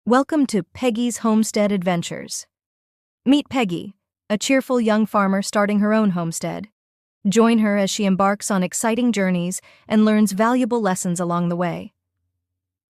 Welcome to Peggy's Homestead Adventures. Meet Peggy, a cheerful young farmer starting her own homestead. Join her as she embarks on exciting journeys and learns valuable lessons along the way.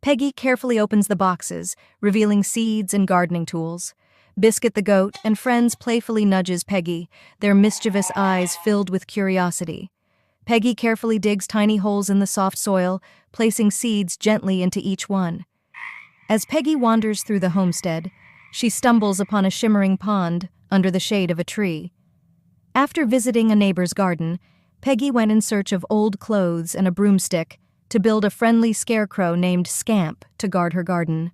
Peggy carefully opens the boxes, revealing seeds and gardening tools. Biscuit the goat and friends playfully nudges Peggy, their mischievous eyes filled with curiosity. Peggy carefully digs tiny holes in the soft soil, placing seeds gently into each one. As Peggy wanders through the homestead, she stumbles upon a shimmering pond under the shade of a tree. After visiting a neighbor's garden, Peggy went in search of old clothes and a broomstick to build a friendly scarecrow named Scamp to guard her garden.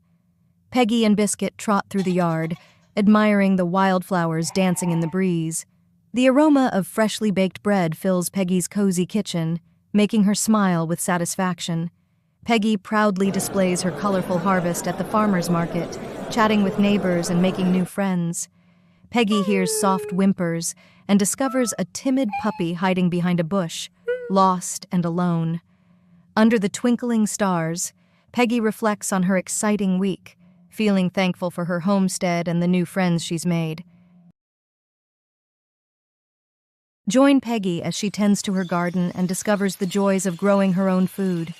Peggy and Biscuit trot through the yard, admiring the wildflowers dancing in the breeze. The aroma of freshly baked bread fills Peggy's cozy kitchen, making her smile with satisfaction. Peggy proudly displays her colorful harvest at the farmer's market, chatting with neighbors and making new friends. Peggy hears soft whimpers and discovers a timid puppy hiding behind a bush, lost and alone. Under the twinkling stars, Peggy reflects on her exciting week, feeling thankful for her homestead and the new friends she's made. Join Peggy as she tends to her garden and discovers the joys of growing her own food.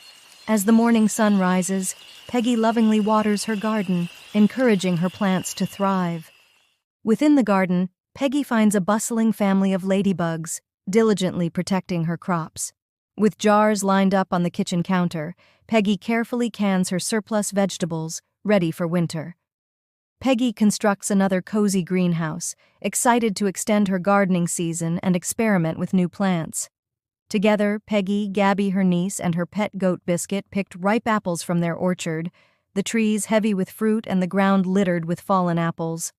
As the morning sun rises, Peggy lovingly waters her garden, encouraging her plants to thrive. Within the garden, Peggy finds a bustling family of ladybugs, diligently protecting her crops. With jars lined up on the kitchen counter, Peggy carefully cans her surplus vegetables, ready for winter. Peggy constructs another cozy greenhouse, excited to extend her gardening season and experiment with new plants. Together, Peggy, Gabby, her niece, and her pet goat Biscuit picked ripe apples from their orchard, the trees heavy with fruit and the ground littered with fallen apples.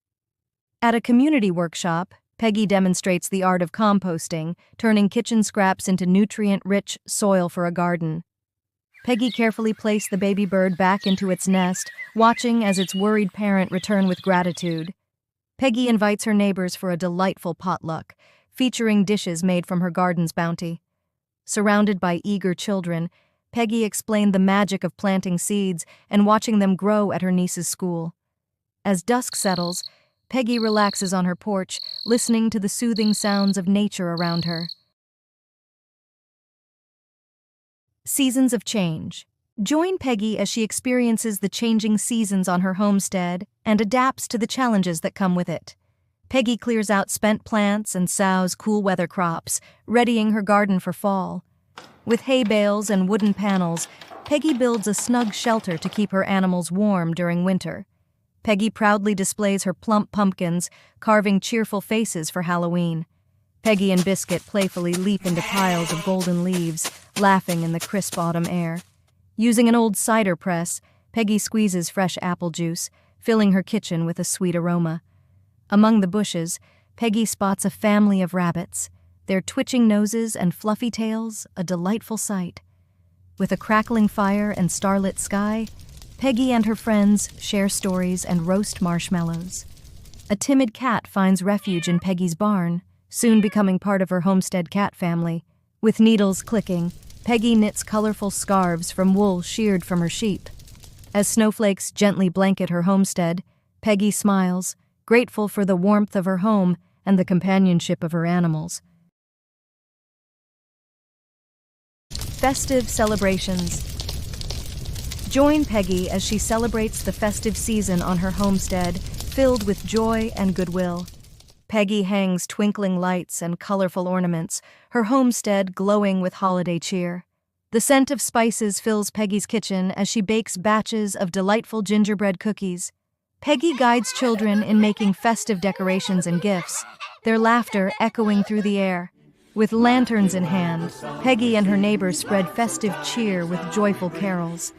At a community workshop, Peggy demonstrates the art of composting, turning kitchen scraps into nutrient-rich soil for a garden. Peggy carefully placed the baby bird back into its nest, watching as its worried parent returned with gratitude. Peggy invites her neighbors for a delightful potluck, featuring dishes made from her garden's bounty. Surrounded by eager children, Peggy explained the magic of planting seeds and watching them grow at her niece's school. As dusk settles, Peggy relaxes on her porch, listening to the soothing sounds of nature around her. Seasons of change. Join Peggy as she experiences the changing seasons on her homestead and adapts to the challenges that come with it. Peggy clears out spent plants and sows cool weather crops, readying her garden for fall. With hay bales and wooden panels, Peggy builds a snug shelter to keep her animals warm during winter. Peggy proudly displays her plump pumpkins, carving cheerful faces for Halloween. Peggy and Biscuit playfully leap into piles of golden leaves, laughing in the crisp autumn air. Using an old cider press, Peggy squeezes fresh apple juice, filling her kitchen with a sweet aroma. Among the bushes, Peggy spots a family of rabbits, their twitching noses and fluffy tails a delightful sight. With a crackling fire and starlit sky, Peggy and her friends share stories and roast marshmallows. A timid cat finds refuge in Peggy's barn, soon becoming part of her homestead cat family. With needles clicking, Peggy knits colorful scarves from wool sheared from her sheep. As snowflakes gently blanket her homestead, Peggy smiles, grateful for the warmth of her home and the companionship of her animals. Festive Celebrations. Join Peggy as she celebrates the festive season on her homestead, filled with joy and goodwill. Peggy hangs twinkling lights and colorful ornaments, her homestead glowing with holiday cheer. The scent of spices fills Peggy's kitchen as she bakes batches of delightful gingerbread cookies. Peggy guides children in making festive decorations and gifts, their laughter echoing through the air. With lanterns in hand, Peggy and her neighbors spread festive cheer with joyful carols.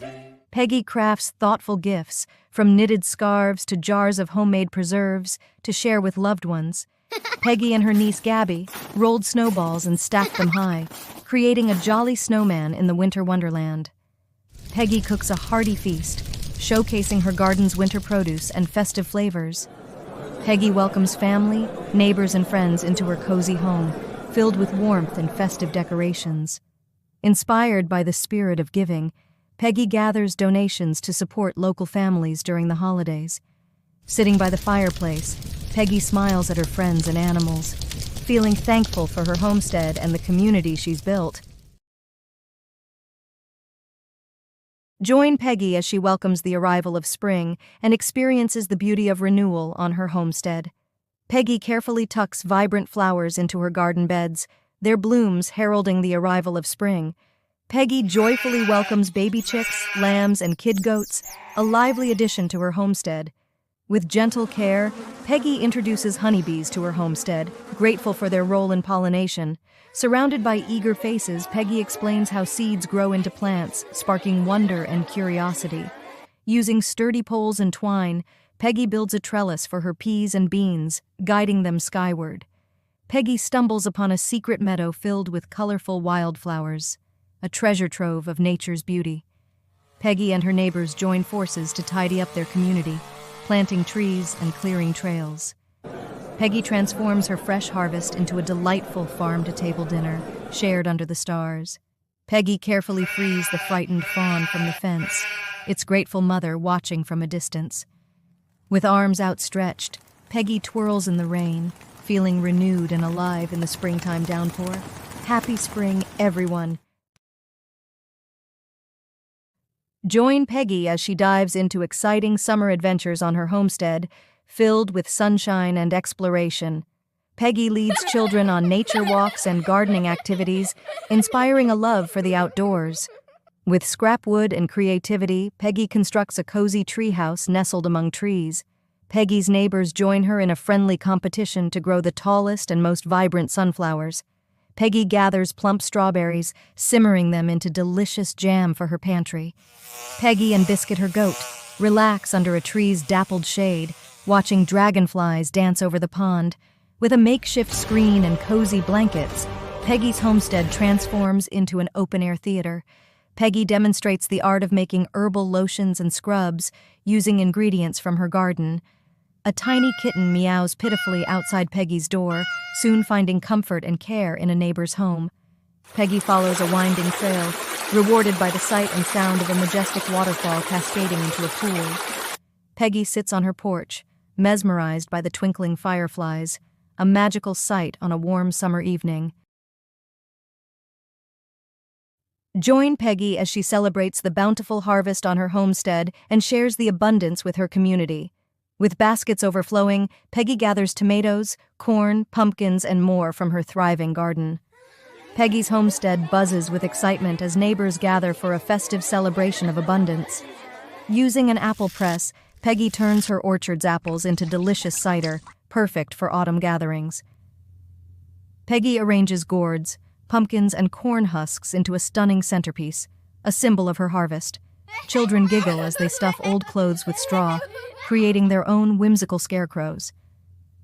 Peggy crafts thoughtful gifts, from knitted scarves to jars of homemade preserves, to share with loved ones. Peggy and her niece Gabby rolled snowballs and stacked them high, creating a jolly snowman in the winter wonderland. Peggy cooks a hearty feast, showcasing her garden's winter produce and festive flavors. Peggy welcomes family, neighbors, and friends into her cozy home, filled with warmth and festive decorations. Inspired by the spirit of giving, Peggy gathers donations to support local families during the holidays. Sitting by the fireplace, Peggy smiles at her friends and animals, feeling thankful for her homestead and the community she's built. Join Peggy as she welcomes the arrival of spring and experiences the beauty of renewal on her homestead. Peggy carefully tucks vibrant flowers into her garden beds, their blooms heralding the arrival of spring. Peggy joyfully welcomes baby chicks, lambs, and kid goats, a lively addition to her homestead. With gentle care, Peggy introduces honeybees to her homestead, grateful for their role in pollination. Surrounded by eager faces, Peggy explains how seeds grow into plants, sparking wonder and curiosity. Using sturdy poles and twine, Peggy builds a trellis for her peas and beans, guiding them skyward. Peggy stumbles upon a secret meadow filled with colorful wildflowers, a treasure trove of nature's beauty. Peggy and her neighbors join forces to tidy up their community, planting trees and clearing trails. Peggy transforms her fresh harvest into a delightful farm-to-table dinner, shared under the stars. Peggy carefully frees the frightened fawn from the fence, its grateful mother watching from a distance. With arms outstretched, Peggy twirls in the rain, feeling renewed and alive in the springtime downpour. Happy spring, everyone! Join Peggy as she dives into exciting summer adventures on her homestead, filled with sunshine and exploration. Peggy leads children on nature walks and gardening activities, inspiring a love for the outdoors. With scrap wood and creativity, Peggy constructs a cozy treehouse nestled among trees. Peggy's neighbors join her in a friendly competition to grow the tallest and most vibrant sunflowers. Peggy gathers plump strawberries, simmering them into delicious jam for her pantry. Peggy and Biscuit, her goat, relax under a tree's dappled shade, watching dragonflies dance over the pond. With a makeshift screen and cozy blankets, Peggy's homestead transforms into an open-air theater. Peggy demonstrates the art of making herbal lotions and scrubs, using ingredients from her garden. A tiny kitten meows pitifully outside Peggy's door, soon finding comfort and care in a neighbor's home. Peggy follows a winding trail, rewarded by the sight and sound of a majestic waterfall cascading into a pool. Peggy sits on her porch, mesmerized by the twinkling fireflies, a magical sight on a warm summer evening. Join Peggy as she celebrates the bountiful harvest on her homestead and shares the abundance with her community. With baskets overflowing, Peggy gathers tomatoes, corn, pumpkins, and more from her thriving garden. Peggy's homestead buzzes with excitement as neighbors gather for a festive celebration of abundance. Using an apple press, Peggy turns her orchard's apples into delicious cider, perfect for autumn gatherings. Peggy arranges gourds, pumpkins, and corn husks into a stunning centerpiece, a symbol of her harvest. Children giggle as they stuff old clothes with straw, creating their own whimsical scarecrows.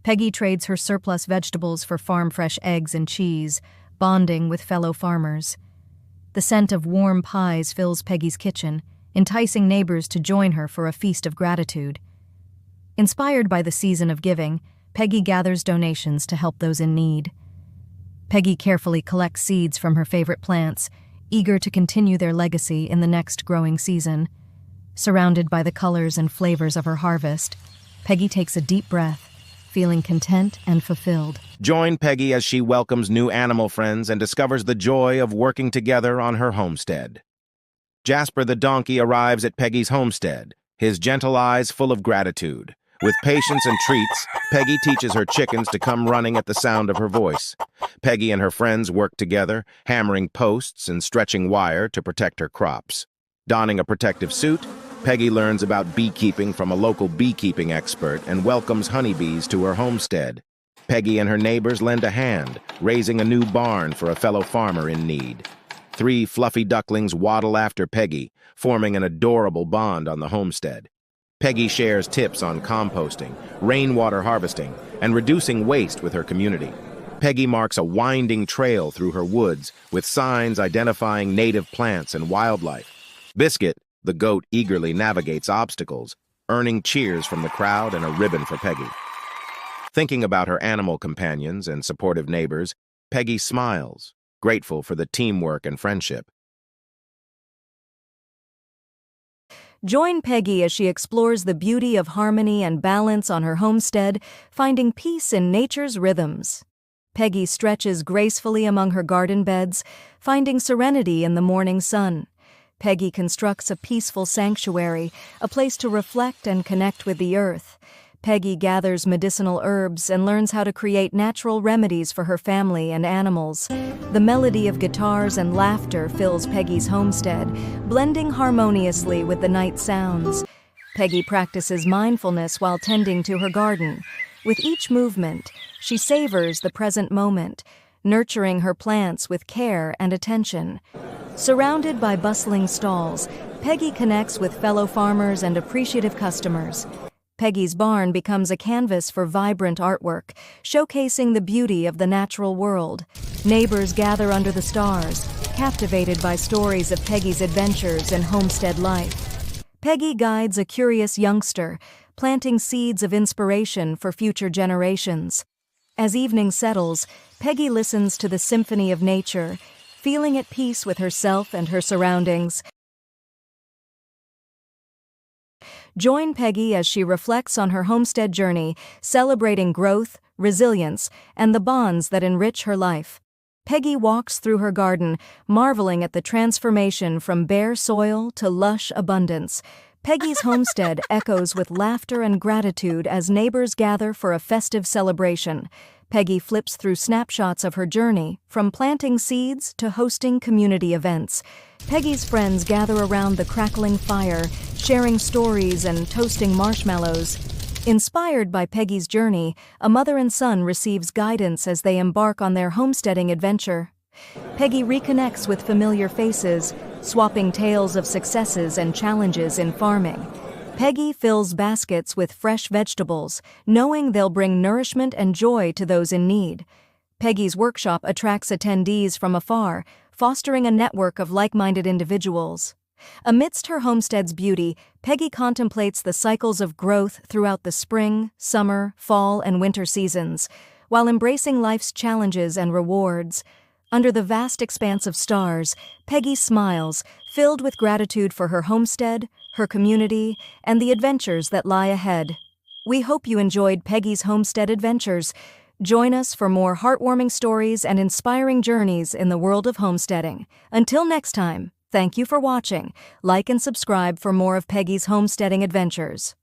Peggy trades her surplus vegetables for farm-fresh eggs and cheese, bonding with fellow farmers. The scent of warm pies fills Peggy's kitchen, enticing neighbors to join her for a feast of gratitude. Inspired by the season of giving, Peggy gathers donations to help those in need. Peggy carefully collects seeds from her favorite plants, eager to continue their legacy in the next growing season. Surrounded by the colors and flavors of her harvest, Peggy takes a deep breath, feeling content and fulfilled. Join Peggy as she welcomes new animal friends and discovers the joy of working together on her homestead. Jasper the donkey arrives at Peggy's homestead, his gentle eyes full of gratitude. With patience and treats, Peggy teaches her chickens to come running at the sound of her voice. Peggy and her friends work together, hammering posts and stretching wire to protect her crops. Donning a protective suit, Peggy learns about beekeeping from a local beekeeping expert and welcomes honeybees to her homestead. Peggy and her neighbors lend a hand, raising a new barn for a fellow farmer in need. 3 fluffy ducklings waddle after Peggy, forming an adorable bond on the homestead. Peggy shares tips on composting, rainwater harvesting, and reducing waste with her community. Peggy marks a winding trail through her woods with signs identifying native plants and wildlife. Biscuit, the goat, eagerly navigates obstacles, earning cheers from the crowd and a ribbon for Peggy. Thinking about her animal companions and supportive neighbors, Peggy smiles, grateful for the teamwork and friendship. Join Peggy as she explores the beauty of harmony and balance on her homestead, finding peace in nature's rhythms. Peggy stretches gracefully among her garden beds, finding serenity in the morning sun. Peggy constructs a peaceful sanctuary, a place to reflect and connect with the earth. Peggy gathers medicinal herbs and learns how to create natural remedies for her family and animals. The melody of guitars and laughter fills Peggy's homestead, blending harmoniously with the night sounds. Peggy practices mindfulness while tending to her garden. With each movement, she savors the present moment, nurturing her plants with care and attention. Surrounded by bustling stalls, Peggy connects with fellow farmers and appreciative customers. Peggy's barn becomes a canvas for vibrant artwork, showcasing the beauty of the natural world. Neighbors gather under the stars, captivated by stories of Peggy's adventures and homestead life. Peggy guides a curious youngster, planting seeds of inspiration for future generations. As evening settles, Peggy listens to the symphony of nature, feeling at peace with herself and her surroundings. Join Peggy as she reflects on her homestead journey, celebrating growth, resilience, and the bonds that enrich her life. Peggy walks through her garden, marveling at the transformation from bare soil to lush abundance. Peggy's homestead echoes with laughter and gratitude as neighbors gather for a festive celebration. Peggy flips through snapshots of her journey, from planting seeds to hosting community events. Peggy's friends gather around the crackling fire, sharing stories and toasting marshmallows. Inspired by Peggy's journey, a mother and son receives guidance as they embark on their homesteading adventure. Peggy reconnects with familiar faces, swapping tales of successes and challenges in farming. Peggy fills baskets with fresh vegetables, knowing they'll bring nourishment and joy to those in need. Peggy's workshop attracts attendees from afar, fostering a network of like-minded individuals. Amidst her homestead's beauty, Peggy contemplates the cycles of growth throughout the spring, summer, fall, and winter seasons, while embracing life's challenges and rewards. Under the vast expanse of stars, Peggy smiles, filled with gratitude for her homestead, her community, and the adventures that lie ahead. We hope you enjoyed Peggy's homestead adventures. Join us for more heartwarming stories and inspiring journeys in the world of homesteading. Until next time, thank you for watching. Like and subscribe for more of Peggy's homesteading adventures.